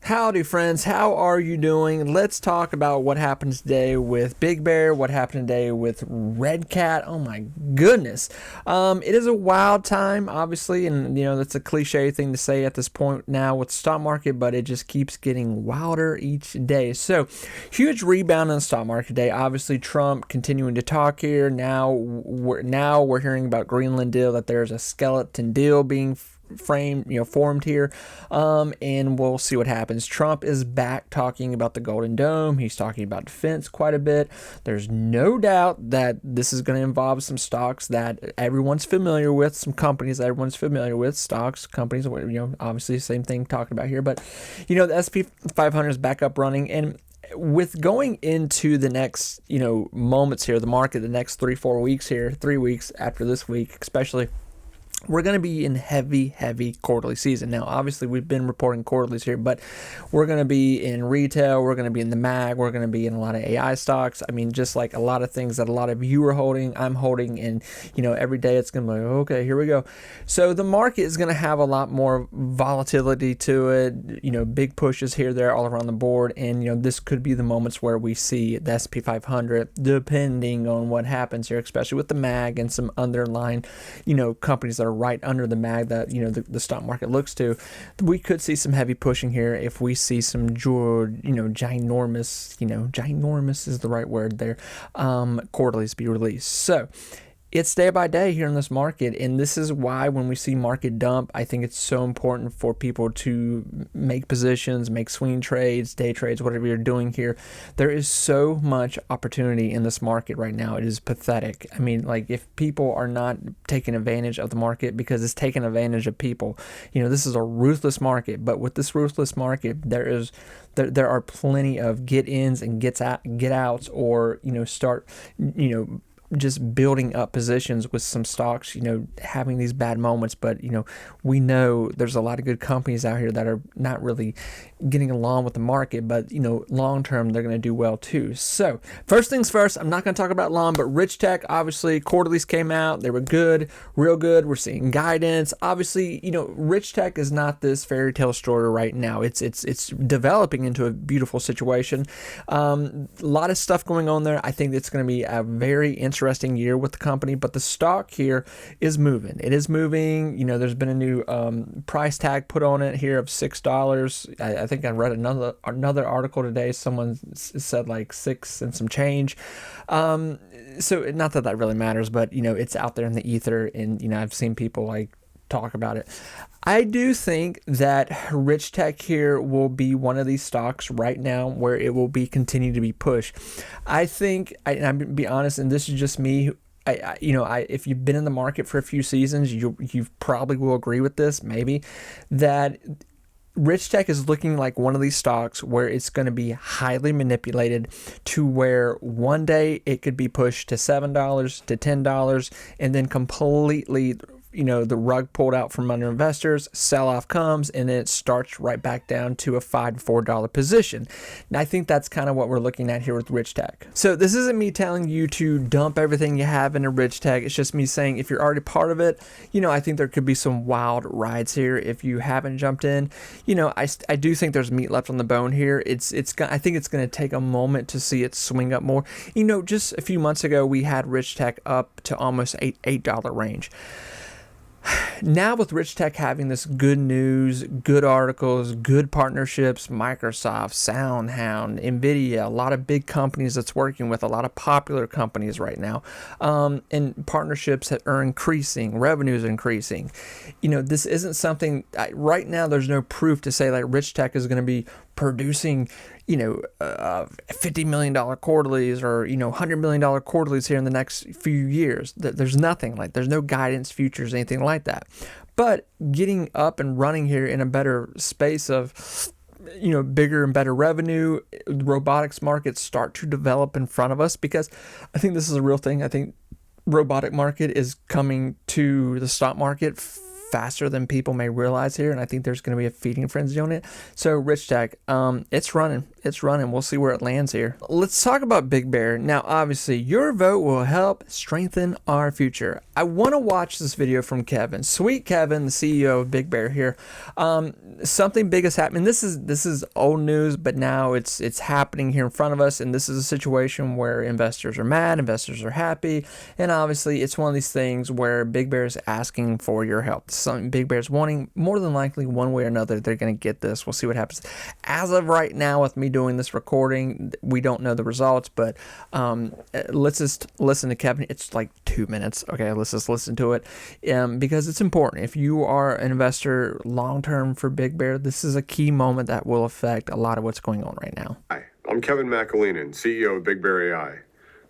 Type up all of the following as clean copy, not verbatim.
Howdy friends, how are you doing? Let's talk about what happened today with Big Bear, what happened today with Redcat. Oh my goodness. It is a wild time, obviously, and that's a cliche thing to say at this point now with the stock market, but it just keeps getting wilder each day. So, huge rebound in the stock market today. Obviously, Trump continuing to talk here. Now we're hearing about Greenland deal, that there's a skeleton deal being formed here, and we'll see what happens. Trump is back talking about the Golden Dome. He's talking about defense quite a bit. There's no doubt that this is going to involve some stocks that everyone's familiar with, some companies that everyone's familiar with, stocks, companies, obviously the same thing talking about here, but the S&P 500 is back up running, and with going into the next, moments here, the market, the next 3 weeks after this week, especially, we're going to be in heavy quarterly season. Now, obviously, we've been reporting quarterlies here, but we're going to be in retail, we're going to be in the mag, we're going to be in a lot of AI stocks. I mean, just like a lot of things that a lot of you are holding, I'm holding, and, every day it's going to be like, okay, here we go. So the market is going to have a lot more volatility to it, big pushes here, there, all around the board, and, this could be the moments where we see the S&P 500, depending on what happens here, especially with the mag and some underlying, companies that are right under the mag that the stock market looks to. We could see some heavy pushing here if we see some ginormous is the right word there, quarterlies be released. So it's day by day here in this market, and this is why when we see market dump, I think it's so important for people to make positions, make swing trades, day trades, whatever you're doing here. There is so much opportunity in this market right now. It is pathetic. I mean, like, if people are not taking advantage of the market because it's taking advantage of people, this is a ruthless market, but with this ruthless market, there are plenty of get-ins and get-outs, or, start, just building up positions with some stocks, having these bad moments. But, we know there's a lot of good companies out here that are not really getting along with the market, but, long term, they're going to do well too. So first things first, I'm not going to talk about long, but Richtech, obviously, quarterlies came out. They were good, real good. We're seeing guidance. Obviously, Richtech is not this fairy tale story right now. It's developing into a beautiful situation. A lot of stuff going on there. I think it's going to be a very interesting year with the company, but the stock here is moving. It is moving. There's been a new price tag put on it here of $6. I think I read another article today. Someone said like 6 and some change. So not that really matters, but it's out there in the ether, and I've seen people like talk about it. I do think that Richtech here will be one of these stocks right now where it will be continue to be pushed. I think, and I'm going to be honest, and this is just me, if you've been in the market for a few seasons, you probably will agree with this, maybe, that Richtech is looking like one of these stocks where it's going to be highly manipulated to where one day it could be pushed to $7 to $10 and then completely the rug pulled out from under investors, sell-off comes, and then it starts right back down to a $5 to $4 position. And I think that's kind of what we're looking at here with Richtech. So this isn't me telling you to dump everything you have into Richtech. It's just me saying if you're already part of it, I think there could be some wild rides here if you haven't jumped in. I do think there's meat left on the bone here. I think it's going to take a moment to see it swing up more. Just a few months ago, we had Richtech up to almost $8 range. Now with Richtech having this good news, good articles, good partnerships, Microsoft, SoundHound, NVIDIA, a lot of big companies that's working with, a lot of popular companies right now, and partnerships that are increasing, revenues are increasing. This isn't something, right now there's no proof to say like Richtech is going to be producing $50 million quarterlies or, $100 million quarterlies here in the next few years. There's nothing like, there's no guidance, futures, anything like that. But getting up and running here in a better space of, bigger and better revenue, the robotics markets start to develop in front of us, because I think this is a real thing. I think robotic market is coming to the stock market faster than people may realize here, and I think there's going to be a feeding frenzy on it. So Richtech, it's running. it's running. We'll see where it lands here. Let's talk about Big Bear. Now, obviously, your vote will help strengthen our future. I want to watch this video from Kevin. Sweet Kevin, the CEO of Big Bear here. Something big is happening. This is old news, but now it's happening here in front of us, and this is a situation where investors are mad, investors are happy, and obviously it's one of these things where Big Bear is asking for your help. Something Big Bear's wanting, more than likely, one way or another, they're going to get this. We'll see what happens. As of right now, with me doing this recording, we don't know the results, but let's just listen to Kevin. It's like 2 minutes. Okay, let's just listen to it because it's important. If you are an investor long-term for Big Bear, this is a key moment that will affect a lot of what's going on right now. Hi, I'm Kevin McAleenan, CEO of BigBear.ai.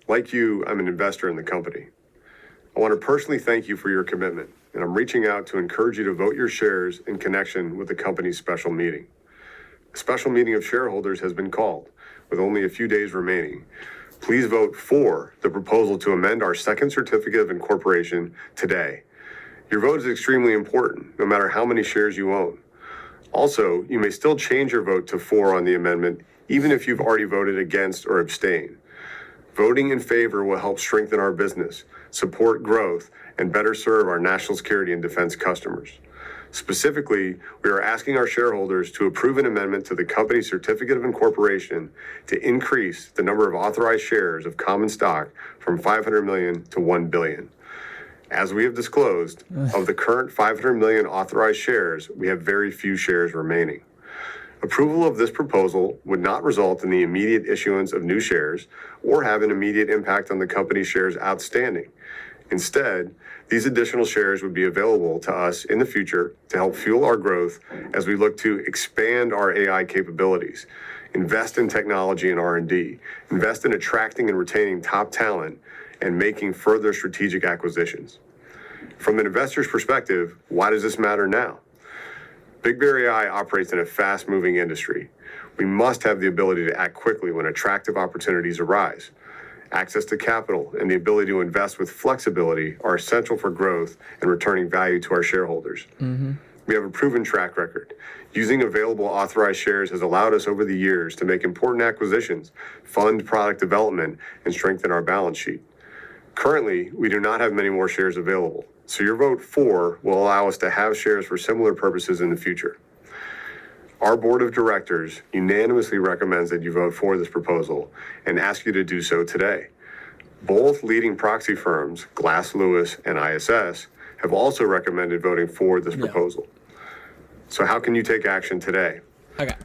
Like you, I'm an investor in the company. I want to personally thank you for your commitment, and I'm reaching out to encourage you to vote your shares in connection with the company's special meeting. A special meeting of shareholders has been called, with only a few days remaining. Please vote for the proposal to amend our second certificate of incorporation today. Your vote is extremely important, no matter how many shares you own. Also, you may still change your vote to for on the amendment, even if you've already voted against or abstained. Voting in favor will help strengthen our business, support growth, and better serve our national security and defense customers. Specifically, we are asking our shareholders to approve an amendment to the company's certificate of incorporation to increase the number of authorized shares of common stock from 500 million to 1 billion. As we have disclosed, of the current 500 million authorized shares, we have very few shares remaining. Approval of this proposal would not result in the immediate issuance of new shares or have an immediate impact on the company's shares outstanding. Instead, these additional shares would be available to us in the future to help fuel our growth as we look to expand our AI capabilities, invest in technology and R&D, invest in attracting and retaining top talent, and making further strategic acquisitions. From an investor's perspective, why does this matter now? BigBear.ai operates in a fast-moving industry. We must have the ability to act quickly when attractive opportunities arise. Access to capital and the ability to invest with flexibility are essential for growth and returning value to our shareholders. We have a proven track record. Using available authorized shares has allowed us over the years to make important acquisitions, fund product development, and strengthen our balance sheet. Currently, we do not have many more shares available, so your vote for will allow us to have shares for similar purposes in the future. Our board of directors unanimously recommends that you vote for this proposal and ask you to do so today. Both leading proxy firms, Glass Lewis and ISS, have also recommended voting for this proposal. So how can you take action today? Okay.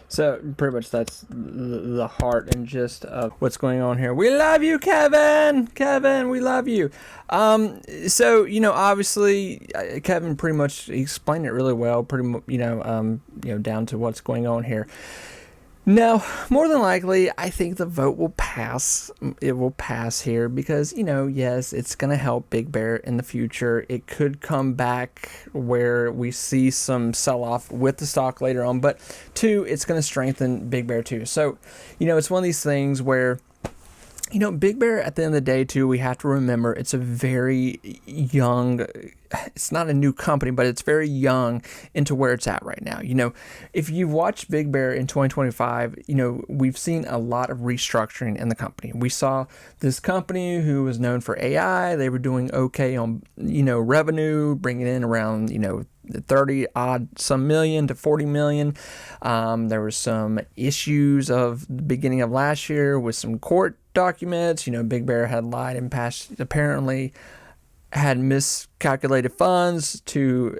So pretty much that's the heart and gist of what's going on here. We love you, Kevin. Kevin, we love you. So obviously, Kevin pretty much explained it really well. Pretty much, down to what's going on here. Now, more than likely, I think the vote will pass. It will pass here because, yes, it's going to help Big Bear in the future. It could come back where we see some sell-off with the stock later on. But, two, it's going to strengthen Big Bear, too. So, it's one of these things where, Big Bear, at the end of the day, too, we have to remember it's a very young, it's not a new company, but it's very young into where it's at right now. If you've watched Big Bear in 2025, we've seen a lot of restructuring in the company. We saw this company who was known for AI. They were doing okay on, revenue, bringing in around, 30 odd some million to 40 million. There were some issues of the beginning of last year with some court documents. Big Bear had lied and apparently had miscalculated funds to,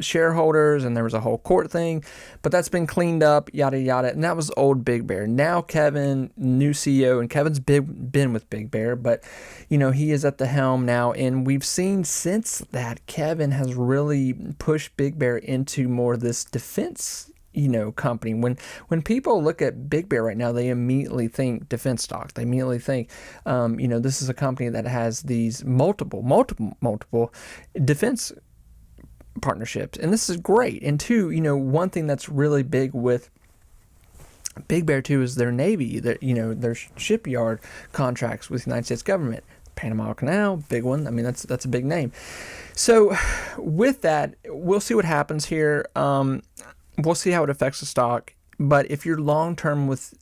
shareholders, and there was a whole court thing, but that's been cleaned up, yada, yada. And that was old Big Bear. Now Kevin, new CEO, and Kevin's been with Big Bear, but, he is at the helm now. And we've seen since that Kevin has really pushed Big Bear into more of this defense company. When people look at Big Bear right now, they immediately think defense stocks. They immediately think, this is a company that has these multiple defense partnerships, and this is great. And two, one thing that's really big with Big Bear too is their Navy, their shipyard contracts with the United States government. Panama Canal, big one. I mean, that's a big name. So with that, we'll see what happens here. We'll see how it affects the stock. But if you're long term with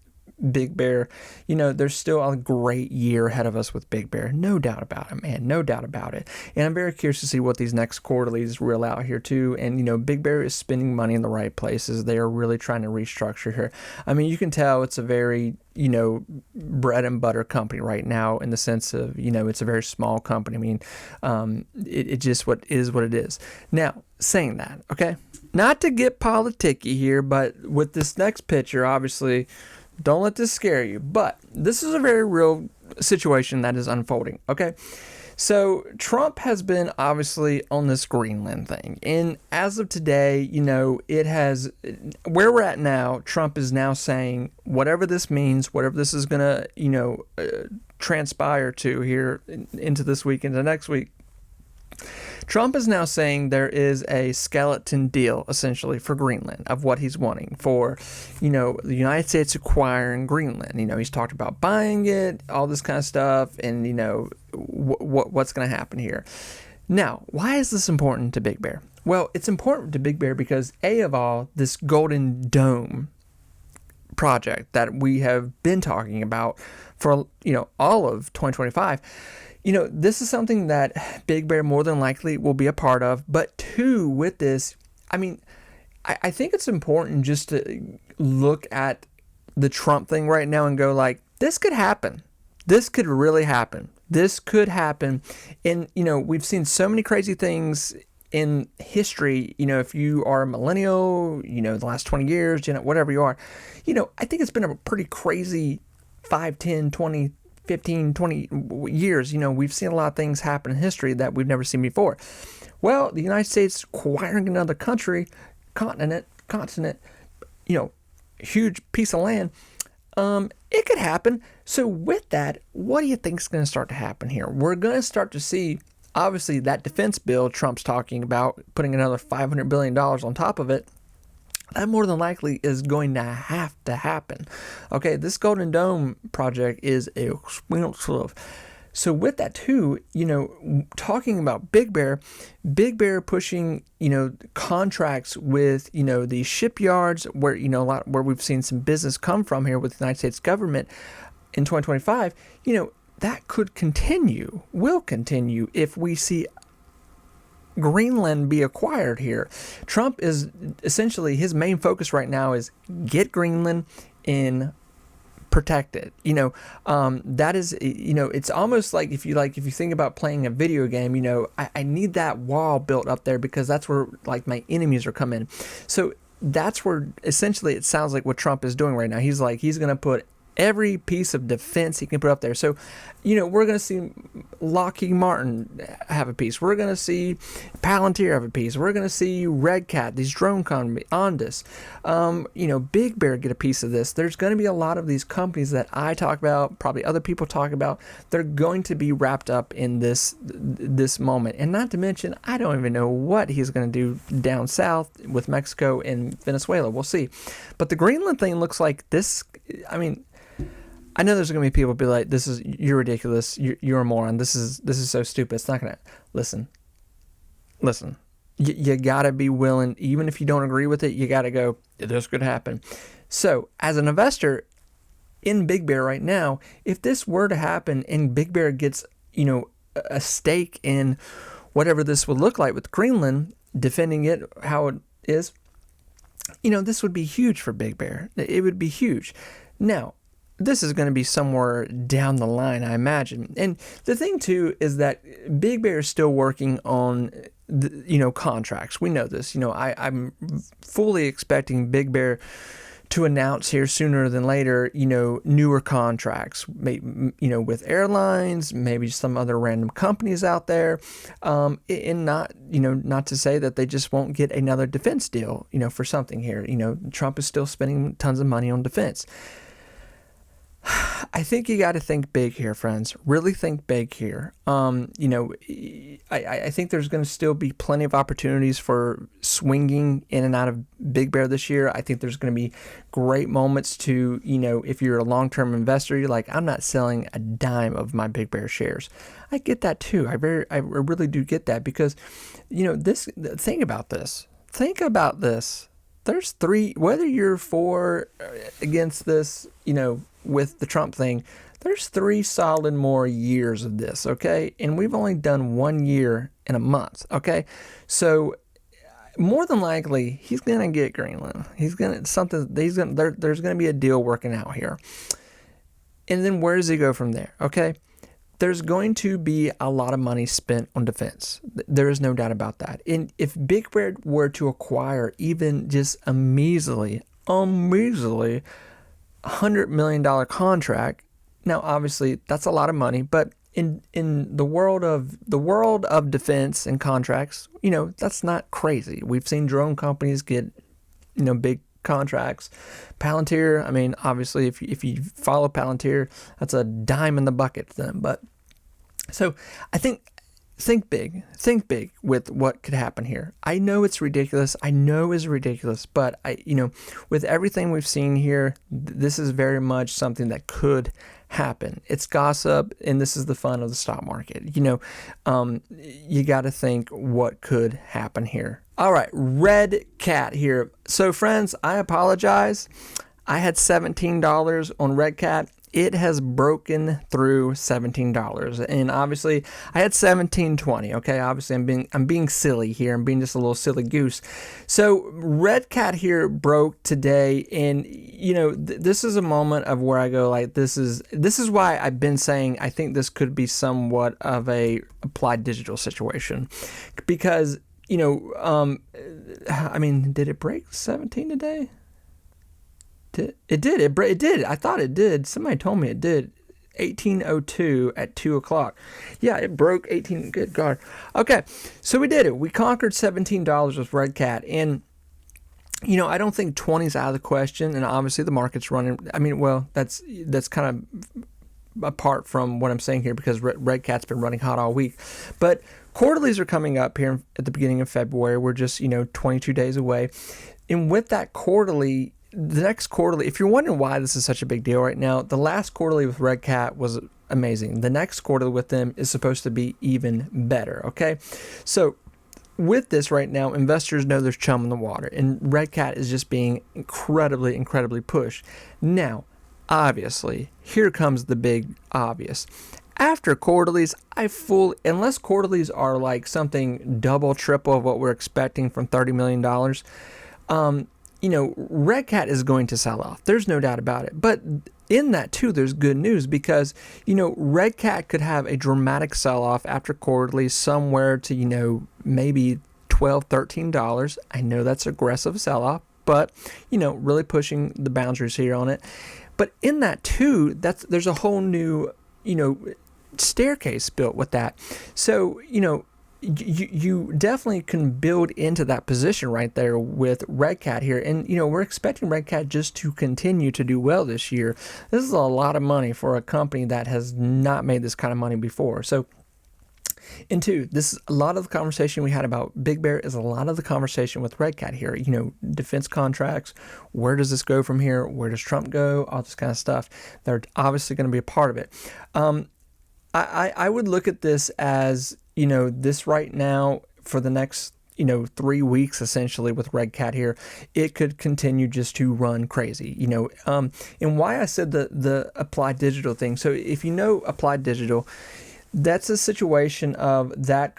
Big Bear, there's still a great year ahead of us with Big Bear. No doubt about it, man. No doubt about it. And I'm very curious to see what these next quarterlies reel out here too. And, Big Bear is spending money in the right places. They are really trying to restructure here. I mean, you can tell it's a very, bread and butter company right now in the sense of, it's a very small company. I mean, it just what it is. Now, saying that, okay, not to get politicky here, but with this next picture, obviously, don't let this scare you, but this is a very real situation that is unfolding, okay? So Trump has been obviously on this Greenland thing, and as of today, it has, where we're at now, Trump is now saying whatever this means, whatever this is going to, transpire to here into this week, into next week, Trump is now saying there is a skeleton deal, essentially, for Greenland of what he's wanting for, the United States acquiring Greenland. He's talked about buying it, all this kind of stuff, and, what's going to happen here. Now, why is this important to Big Bear? Well, it's important to Big Bear because, of all, this Golden Dome project that we have been talking about for, all of 2025, this is something that Big Bear more than likely will be a part of. But two, with this, I mean, I think it's important just to look at the Trump thing right now and go like, this could happen. This could really happen. This could happen. And, we've seen so many crazy things in history. If you are a millennial, the last 20 years, whatever you are, I think it's been a pretty crazy 5, 10, 20, 15, 20 years. We've seen a lot of things happen in history that we've never seen before. Well, the United States acquiring another continent, huge piece of land, it could happen. So with that, what do you think is going to start to happen here? We're going to start to see, obviously, that defense bill Trump's talking about, putting another $500 billion on top of it. That more than likely is going to have to happen. Okay, this Golden Dome project is expensive. So with that too, talking about Big Bear pushing, contracts with, these shipyards where, a lot where we've seen some business come from here with the United States government in 2025, that could continue, will continue if we see Greenland be acquired here. Trump is essentially, his main focus right now is get Greenland and protect it. That is, it's almost like if you think about playing a video game, I need that wall built up there because that's where like my enemies are coming. So that's where essentially it sounds like what Trump is doing right now. He's going to put every piece of defense he can put up there. So, we're going to see Lockheed Martin have a piece. We're going to see Palantir have a piece. We're going to see Redcat, these drone companies, Ondas, Big Bear get a piece of this. There's going to be a lot of these companies that I talk about, probably other people talk about. They're going to be wrapped up in this moment. And not to mention, I don't even know what he's going to do down south with Mexico and Venezuela. We'll see. But the Greenland thing looks like this, I know there's going to be people be like, you're ridiculous. You're a moron. This is so stupid. It's not going to listen. You got to be willing, even if you don't agree with it, you got to go, this could happen. So as an investor in Big Bear right now, if this were to happen and Big Bear gets, a stake in whatever this would look like with Greenland, defending it how it is, this would be huge for Big Bear. It would be huge. Now, this is going to be somewhere down the line, I imagine. And the thing, too, is that Big Bear is still working on, contracts. We know this. I'm fully expecting Big Bear to announce here sooner than later, newer contracts, with airlines, maybe some other random companies out there, and not to say that they just won't get another defense deal, for something here. Trump is still spending tons of money on defense. I think you got to think big here, friends. Really think big here. I think there's going to still be plenty of opportunities for swinging in and out of Big Bear this year. I think there's going to be great moments to, if you're a long-term investor, you're like, I'm not selling a dime of my Big Bear shares. I get that too. I really do get that because, think about this. there's three, whether you're for against this, with the Trump thing, there's 3 solid more years of this, okay? And we've only done 1 year in a month, okay? So more than likely, he's gonna get Greenland. There's gonna be a deal working out here. And then where does he go from there, okay? There's going to be a lot of money spent on defense. There is no doubt about that. And if BigBear were to acquire even just a measly $100 million contract, now obviously that's a lot of money, but in the world of defense and contracts, that's not crazy. We've seen drone companies get, big contracts. Palantir, I mean, obviously, if you follow Palantir, that's a dime in the bucket to them. But so I think big with what could happen here. I know it's ridiculous. But with everything we've seen here, this is very much something that could happen. It's gossip, and this is the fun of the stock market. You got to think what could happen here. All right, Redcat here. So friends, I apologize. I had $17 on Redcat. It has broken through $17, and obviously I had $17.20. Okay, obviously I'm being silly here. I'm being just a little silly goose. So Redcat here broke today, and this is a moment of where I go like, this is why I've been saying I think this could be somewhat of a Applied Digital situation, because did it break 17 today? It did. I thought it did. Somebody told me it did. 1802 at 2 o'clock. Yeah, it broke 18. Good God. Okay, so we did it. We conquered $17 with Redcat. And, I don't think 20 is out of the question. And obviously the market's running. I mean, well, that's kind of apart from what I'm saying here, because Redcat's been running hot all week. But quarterlies are coming up here at the beginning of February. We're just, 22 days away. And with that quarterly, the next quarterly, if you're wondering why this is such a big deal right now, the last quarterly with Redcat was amazing. The next quarterly with them is supposed to be even better, okay? So with this right now, investors know there's chum in the water, and Redcat is just being incredibly, incredibly pushed. Now, obviously, here comes the big obvious. After quarterlies, unless quarterlies are like something double, triple of what we're expecting from $30 million, Redcat is going to sell off. There's no doubt about it. But in that too, there's good news, because, Redcat could have a dramatic sell-off after quarterly somewhere to, maybe $12, $13. I know that's aggressive sell-off, but, really pushing the boundaries here on it. But in that too, there's a whole new, staircase built with that. So, you definitely can build into that position right there with Redcat here. And, we're expecting Redcat just to continue to do well this year. This is a lot of money for a company that has not made this kind of money before. So, and two, this is a lot of the conversation we had about BigBear is a lot of the conversation with Redcat here. Defense contracts, where does this go from here? Where does Trump go? All this kind of stuff. They're obviously going to be a part of it. I would look at this as, this right now for the next, 3 weeks, essentially with Redcat here, it could continue just to run crazy, and why I said the Applied Digital thing. So if Applied Digital, that's a situation of that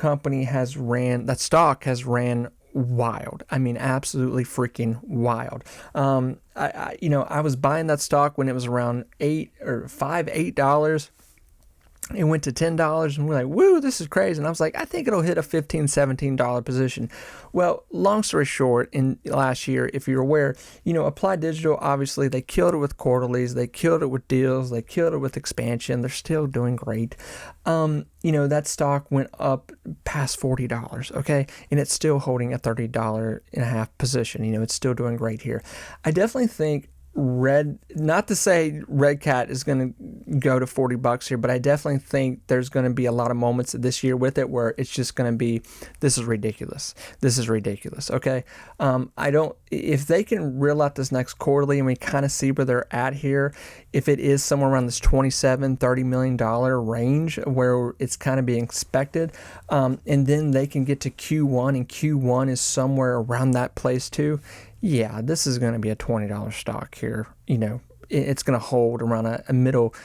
stock has ran wild. I mean, absolutely freaking wild. I was buying that stock when it was around $8. It went to $10, and we're like, woo, this is crazy. And I was like, I think it'll hit a $15, $17 position. Well, long story short, in last year, if you're aware, Applied Digital, obviously, they killed it with quarterlies. They killed it with deals. They killed it with expansion. They're still doing great. That stock went up past $40, okay? And it's still holding a $30.50 position. It's still doing great here. I definitely think not to say Redcat is going to go to $40 here, but I definitely think there's going to be a lot of moments this year with it where it's just going to be, this is ridiculous. Okay. If they can reel out this next quarterly and we kind of see where they're at here, if it is somewhere around this $27-30 million range where it's kind of being expected, and then they can get to Q1 and Q1 is somewhere around that place too. Yeah, this is going to be a $20 stock here. You know, it's going to hold around a middle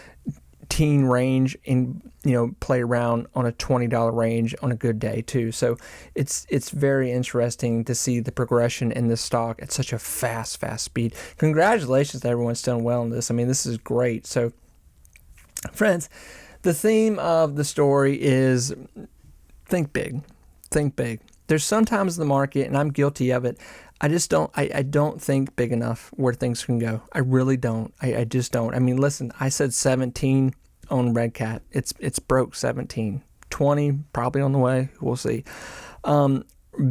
teen range and, you know, play around on a $20 range on a good day too. So it's very interesting to see the progression in this stock at such a fast speed. Congratulations to everyone that's done well in this. I mean, this is great. So friends, the theme of the story is think big. Think big. There's sometimes in the market, and I'm guilty of it, I just don't, I don't think big enough where things can go. I really don't. I just don't. I mean, listen, I said 17 on Redcat. It's broke 17. 20 probably on the way. We'll see.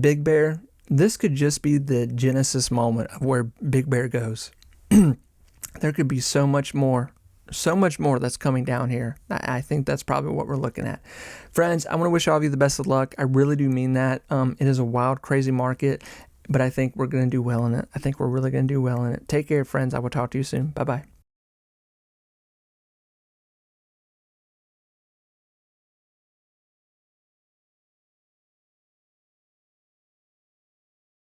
Big Bear, this could just be the genesis moment of where Big Bear goes. There could be so much more that's coming down here. I think that's probably what we're looking at. Friends, I want to wish all of you the best of luck. I really do mean that. It is a wild, crazy market, but I think we're going to do well in it. I think we're really going to do well in it. Take care, friends. I will talk to you soon. Bye-bye.